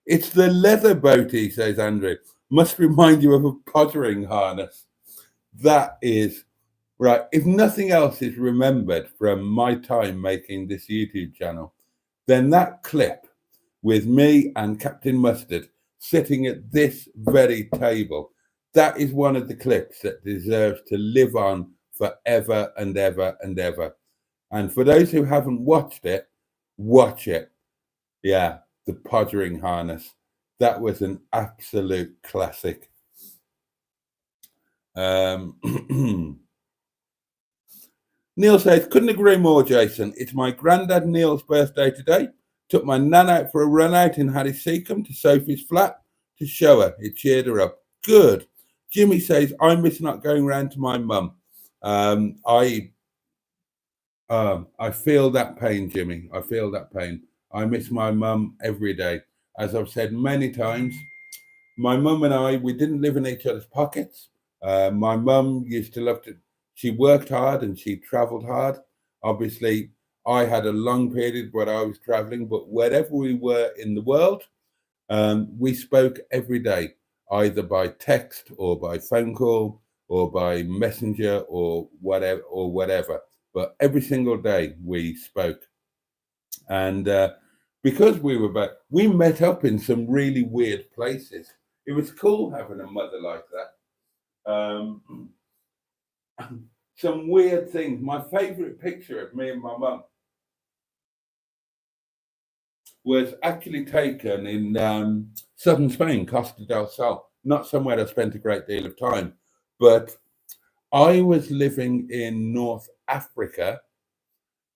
It's the leather Boaty, says Andrew. Must remind you of a pottering harness. That is right. If nothing else is remembered from my time making this YouTube channel, then that clip with me and Captain Mustard sitting at this very table, that is one of the clips that deserves to live on forever and ever and ever. And for those who haven't watched it, watch it. Yeah, the pottering harness. That was an absolute classic. Neil says, couldn't agree more, Jason. It's my granddad Neil's birthday today. Took my nan out for a run out in Harry Seacombe to Sophie's flat to show her. It cheered her up. Good. Jimmy says, I miss not going round to my mum. I feel that pain, Jimmy. I feel that pain. I miss my mum every day. As I've said many times, my mum and I, we didn't live in each other's pockets. My mum used to love to, she worked hard and she traveled hard. Obviously, I had a long period where I was traveling, but wherever we were in the world, we spoke every day, either by text or by phone call or by messenger or whatever. but every single day we spoke. And because we met up in some really weird places. It was cool having a mother like that. Some weird things. My favourite picture of me and my mum was actually taken in southern Spain, Costa del Sol. Not somewhere I spent a great deal of time, but I was living in North Africa.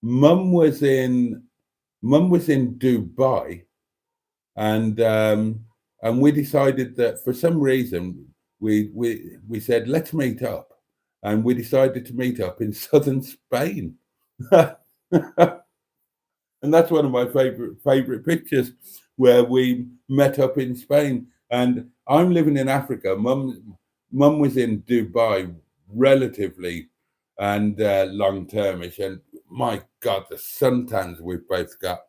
Mum was in Dubai, and we decided that for some reason we said let's meet up, and we decided to meet up in southern Spain. And that's one of my favorite pictures, where we met up in Spain. And I'm living in Africa. Mum was in Dubai relatively and long termish. And my God, the suntans we've both got.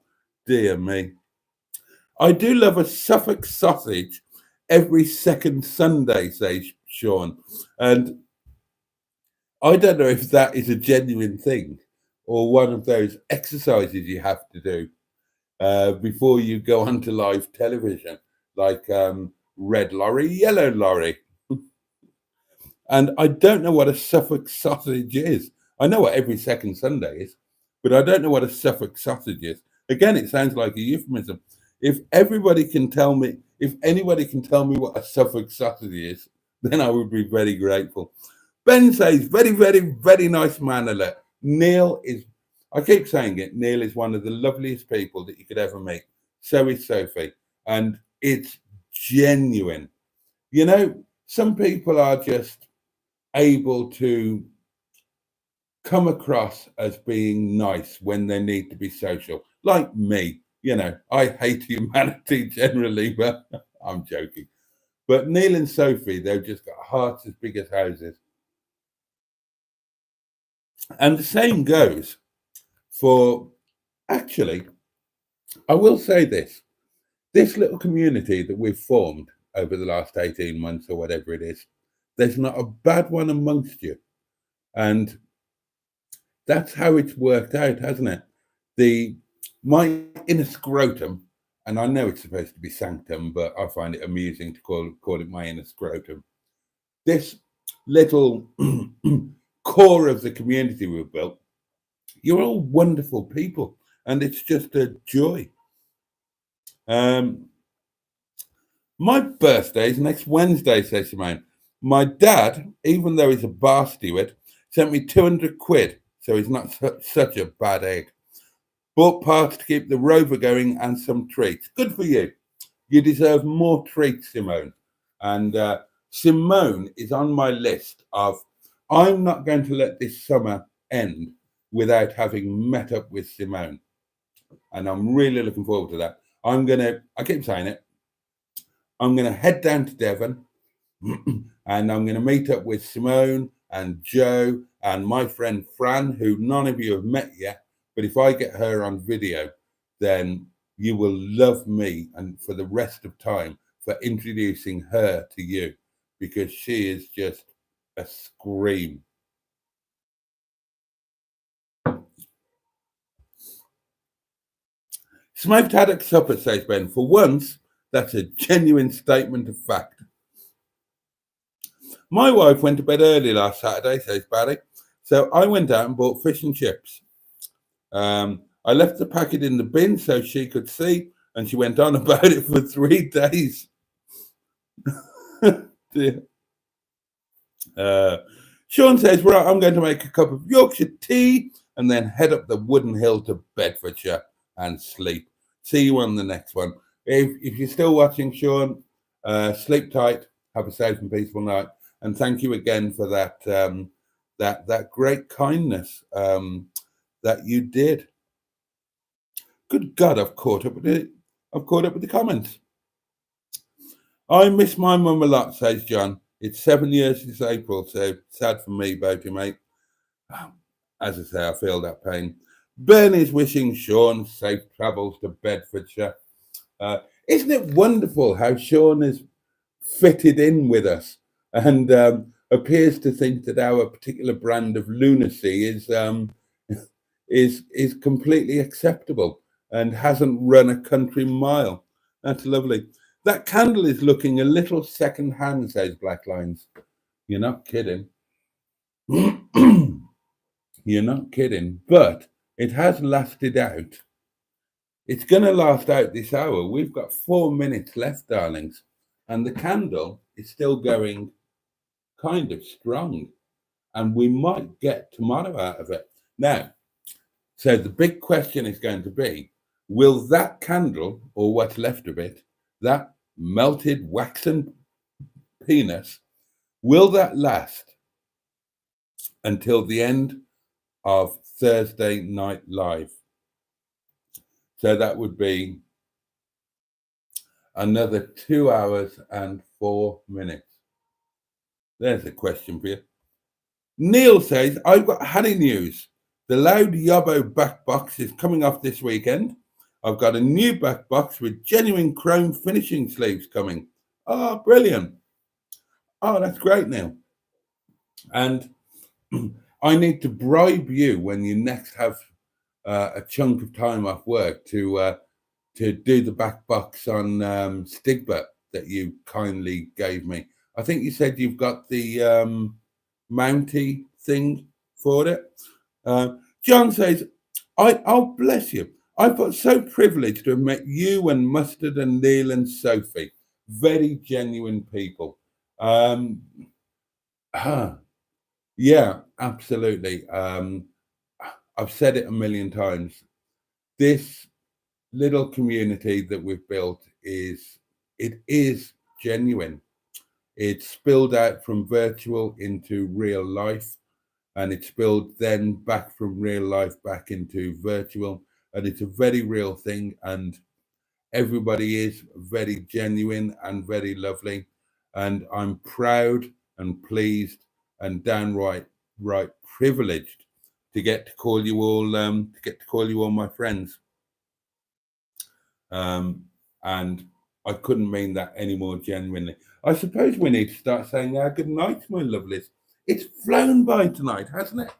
Dear me. I do love a Suffolk sausage every second Sunday, says Sean. And I don't know if that is a genuine thing or one of those exercises you have to do before you go onto live television, like red lorry, yellow lorry. And I don't know what a Suffolk sausage is. I know what every second Sunday is, but I don't know what a Suffolk sausage is. Again, it sounds like a euphemism. If anybody can tell me what a Suffolk sausage is, then I would be very grateful. Ben says, very, very, very nice man alert. Neil is, I keep saying it, Neil is one of the loveliest people that you could ever meet. So is Sophie. And it's genuine. You know, some people are just able to come across as being nice when they need to be social. Like me, you know, I hate humanity generally, but I'm joking. But Neil and Sophie, they've just got hearts as big as houses. And the same goes for, actually, I will say this little community that we've formed over the last 18 months or whatever it is, there's not a bad one amongst you. And that's how it's worked out, hasn't it? My inner scrotum, and I know it's supposed to be sanctum, but I find it amusing to call it my inner scrotum. This little core of the community we've built, you're all wonderful people, and it's just a joy. My birthday is next Wednesday, says Simone. My dad, even though he's a bar steward, sent me 200 quid, so he's not such a bad egg. Bought parts to keep the rover going and some treats. Good for you. You deserve more treats, Simone. And Simone is on my list of, I'm not going to let this summer end without having met up with Simone. And I'm really looking forward to that. I keep saying it, I'm going to head down to Devon and I'm going to meet up with Simone and Joe and my friend Fran, who none of you have met yet. But if I get her on video, then you will love me and for the rest of time for introducing her to you, because she is just a scream. Smoked haddock supper, says Ben. For once, that's a genuine statement of fact. My wife went to bed early last Saturday, says Barry. So I went out and bought fish and chips. I left the packet in the bin so she could see, and she went on about it for 3 days. Sean says, right, I'm going to make a cup of Yorkshire tea and then head up the wooden hill to Bedfordshire and sleep. See you on the next one. If you're still watching, Sean, sleep tight, have a safe and peaceful night, and thank you again for that that great kindness that you did. Good God, I've caught up with it. I've caught up with the comments. I miss my mum a lot, says John. It's 7 years since April, so sad for me, Boaty, mate. As I say, I feel that pain. Bernie's wishing Sean safe travels to Bedfordshire. Isn't it wonderful how Sean has fitted in with us and appears to think that our particular brand of lunacy is is completely acceptable and hasn't run a country mile. That's lovely. That candle is looking a little second hand, says Black Lines. You're not kidding. You're not kidding. But it has lasted out. It's going to last out this hour. We've got 4 minutes left, darlings. And the candle is still going kind of strong. And we might get tomorrow out of it. Now, so the big question is going to be, will that candle, or what's left of it, that melted waxen penis, will that last until the end of Thursday Night Live? So that would be another 2 hours and 4 minutes. There's a question for you. Neil says, I've got honey news. The Loud Yobbo back box is coming off this weekend. I've got a new back box with genuine chrome finishing sleeves coming. Oh, brilliant. Oh, that's great, Neil. And I need to bribe you when you next have a chunk of time off work to do the back box on Stigba that you kindly gave me. I think you said you've got the Mountie thing for it. John says, oh, bless you. I felt so privileged to have met you and Mustard and Neil and Sophie. Very genuine people. Yeah, absolutely. I've said it a million times. This little community that we've built is genuine. It's spilled out from virtual into real life, and it's spilled then back from real life back into virtual, and it's a very real thing, and everybody is very genuine and very lovely, and I'm proud and pleased and downright privileged to get to call you all my friends. And I couldn't mean that any more genuinely. I suppose we need to start saying our good night, my lovelies. It's flown by tonight, hasn't it?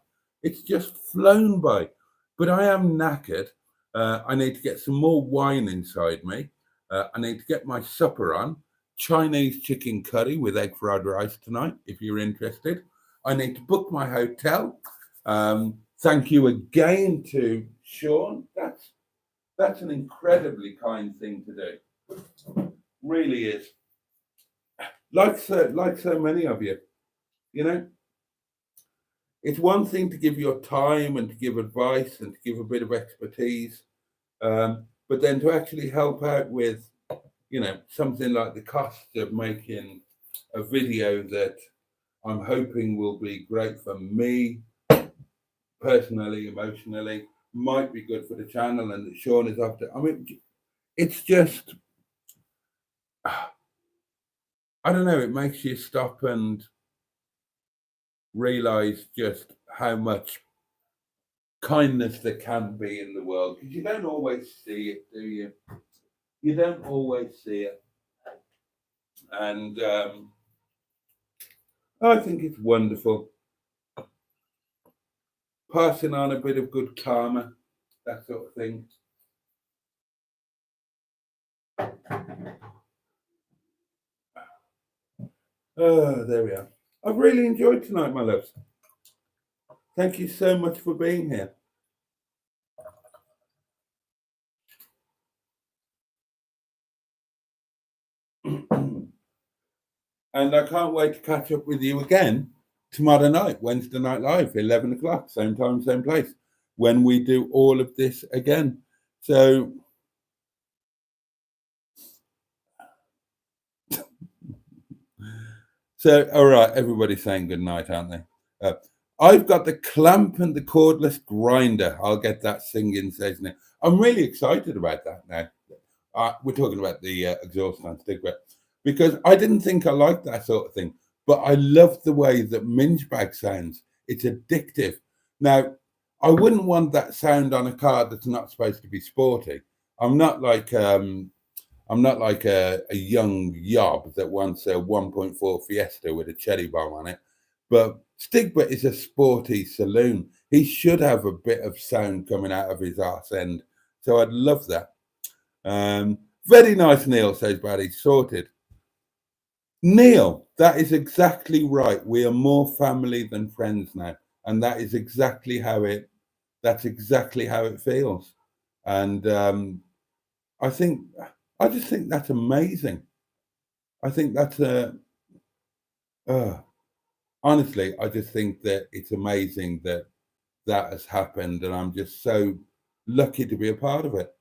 It's just flown by. But I am knackered. I need to get some more wine inside me. I need to get my supper on. Chinese chicken curry with egg fried rice tonight, if you're interested. I need to book my hotel. Thank you again to Sean. That's an incredibly kind thing to do. Really is. Like so many of you, you know, it's one thing to give your time and to give advice and to give a bit of expertise, but then to actually help out with, you know, something like the cost of making a video that I'm hoping will be great for me personally, emotionally, might be good for the channel, and that Sean is after. I mean, it's just, I don't know, it makes you stop and realize just how much kindness there can be in the world, because you don't always see it, do you? You don't always see it. And I think it's wonderful. Passing on a bit of good karma, that sort of thing. Oh, there we are. I've really enjoyed tonight, my loves. Thank you so much for being here. And I can't wait to catch up with you again tomorrow night, Wednesday Night Live, 11 o'clock, same time, same place, when we do all of this again. So, all right, everybody's saying good night, aren't they? I've got the clamp and the cordless grinder. I'll get that singing, says Nick. I'm really excited about that now. We're talking about the exhaust fan stick, because I didn't think I liked that sort of thing, but I love the way that minge bag sounds. It's addictive. Now, I wouldn't want that sound on a car that's not supposed to be sporty. I'm not like a young yob that wants a 1.4 Fiesta with a cherry bomb on it. But Stigba is a sporty saloon. He should have a bit of sound coming out of his arse end. So I'd love that. Very nice, Neil, says Barry. Sorted. Neil, that is exactly right. We are more family than friends now. And that is exactly how it feels. And I just think that's amazing. I think that's honestly, I just think that it's amazing that has happened, and I'm just so lucky to be a part of it.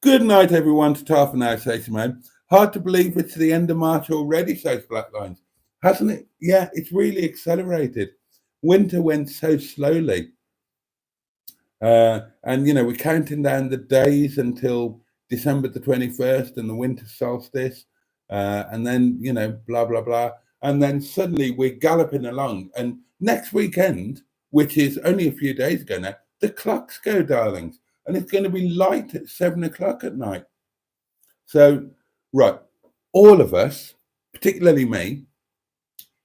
Good night, everyone. To Tarfa now, says Simone. Hard to believe it's the end of March already, says Blacklines. Hasn't it? Yeah, it's really accelerated. Winter went so slowly. And, we're counting down the days until December the 21st and the winter solstice. And then, blah, blah, blah. And then suddenly we're galloping along. And next weekend, which is only a few days ago now, the clocks go, darlings. And it's going to be light at 7 o'clock at night. So, right, all of us, particularly me,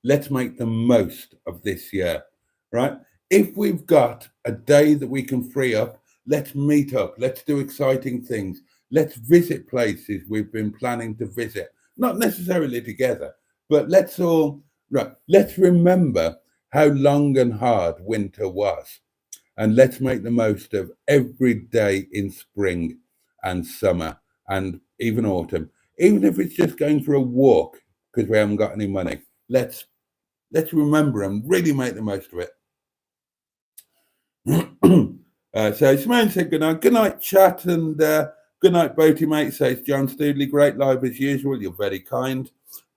let's make the most of this year, right? If we've got a day that we can free up, let's meet up. Let's do exciting things. Let's visit places we've been planning to visit. Not necessarily together, but let's remember how long and hard winter was. And let's make the most of every day in spring and summer and even autumn. Even if it's just going for a walk because we haven't got any money. Let's remember and really make the most of it. So Simone said good night. Good night, chat, and good night, Boaty, mate, says John Stoodley. Great live as usual. You're very kind.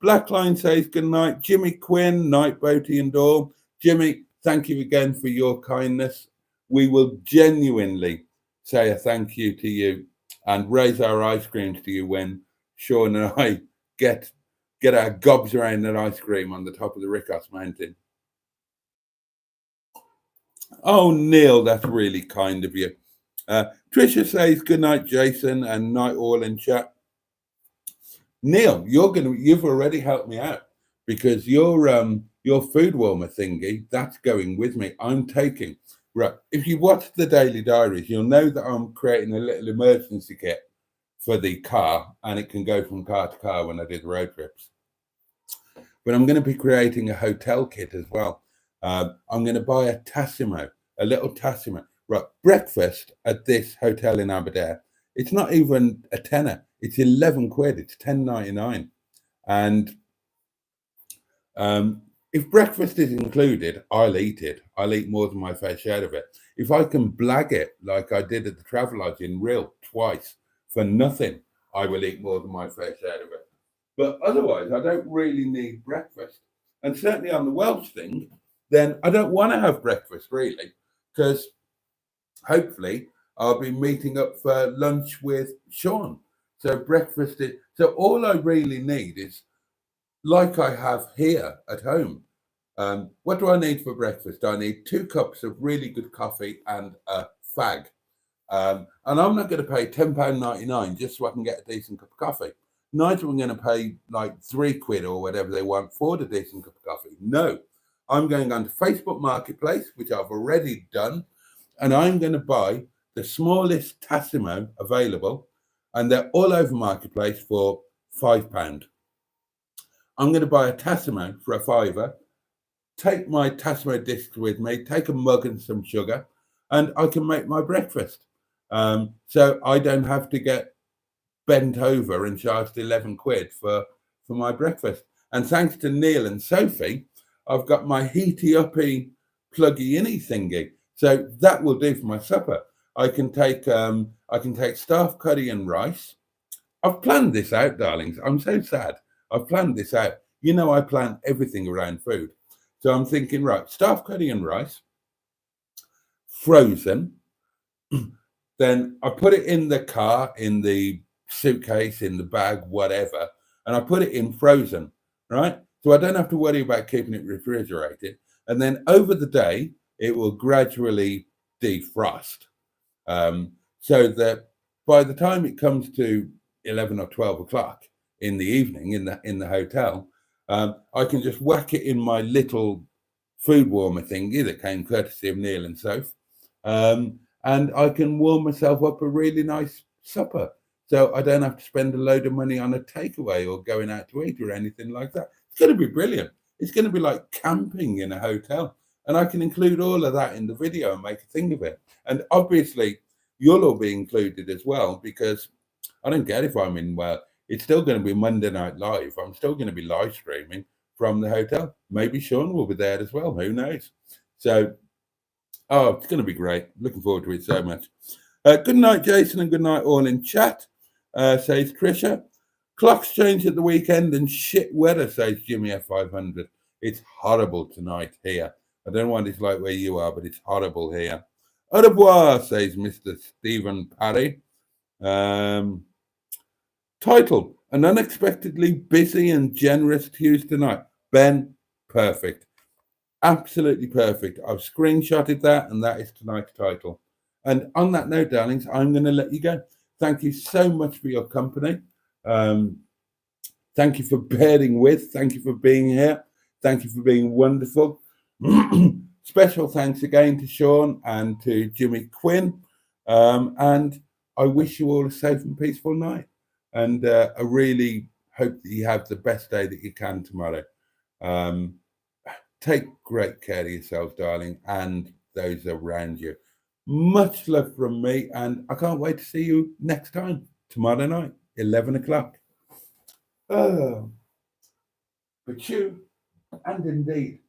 Blackline says good night. Jimmy Quinn, night, Boaty and all. Jimmy, thank you again for your kindness. We will genuinely say a thank you to you and raise our ice creams to you when Sean and I get our gobs around that ice cream on the top of the Rickos Mountain. Oh, Neil, that's really kind of you. Tricia says good night, Jason, and night all in chat. Neil, you've already helped me out because your food warmer thingy, that's going with me. I'm taking. Right. If you watch the daily diaries, you'll know that I'm creating a little emergency kit for the car, and it can go from car to car when I do the road trips. But I'm going to be creating a hotel kit as well. I'm going to buy a little Tassimo. Right. Breakfast at this hotel in Aberdeen, it's not even a tenner. It's 11 quid. It's 10.99. And if breakfast is included, I'll eat it. I'll eat more than my fair share of it. If I can blag it like I did at the Travelodge in Real twice for nothing, I will eat more than my fair share of it. But otherwise, I don't really need breakfast. And certainly on the Welsh thing, then I don't want to have breakfast really, because hopefully I'll be meeting up for lunch with Sean. So so all I really need is, like I have here at home. What do I need for breakfast? I need 2 cups of really good coffee and a fag. And I'm not going to pay £10.99 just so I can get a decent cup of coffee. Neither am I going to pay like 3 quid or whatever they want for the decent cup of coffee. No, I'm going on to Facebook Marketplace, which I've already done, and I'm going to buy the smallest Tassimo available, and they're all over Marketplace for £5. I'm going to buy a Tassimo for a £5, take my Tassimo discs with me, take a mug and some sugar, and I can make my breakfast. So I don't have to get bent over and charged 11 quid for my breakfast. And thanks to Neil and Sophie, I've got my heaty uppy pluggy inny thingy. So that will do for my supper. I can take staff curry and rice. I've planned this out, darlings. I'm so sad. I've planned this out. I plan everything around food. So I'm thinking, right, staff curry and rice, frozen. Then I put it in the car, in the suitcase, in the bag, whatever, and I put it in frozen, right? So I don't have to worry about keeping it refrigerated. And then over the day, it will gradually defrost. So that by the time it comes to 11 or 12 o'clock in the evening in the hotel, I can just whack it in my little food warmer thingy that came courtesy of Neil and Soph. And I can warm myself up a really nice supper. So I don't have to spend a load of money on a takeaway or going out to eat or anything like that. It's going to be brilliant. It's going to be like camping in a hotel. And I can include all of that in the video and make a thing of it. And obviously, you'll all be included as well, because I don't care if I'm in, well, it's still going to be Monday Night Live. I'm still going to be live streaming from the hotel. Maybe Sean will be there as well. Who knows? So, oh, it's going to be great. Looking forward to it so much. Good night, Jason, and good night all in chat, says Trisha. Clocks change at the weekend and shit weather, says Jimmy F500. It's horrible tonight here. I don't know what it's like where you are, but it's horrible here. Au revoir, says Mr. Stephen Parry. Title, an unexpectedly busy and generous Tuesday night. Ben, perfect. Absolutely perfect. I've screenshotted that, and that is tonight's title. And on that note, darlings, I'm going to let you go. Thank you so much for your company. Thank you for bearing with. Thank you for being here. Thank you for being wonderful. Special thanks again to Sean and to Jimmy Quinn. And I wish you all a safe and peaceful night. And I really hope that you have the best day that you can tomorrow. Take great care of yourselves, darling, and those around you. Much love from me, and I can't wait to see you next time, tomorrow night, 11 o'clock. Oh, but you, and indeed,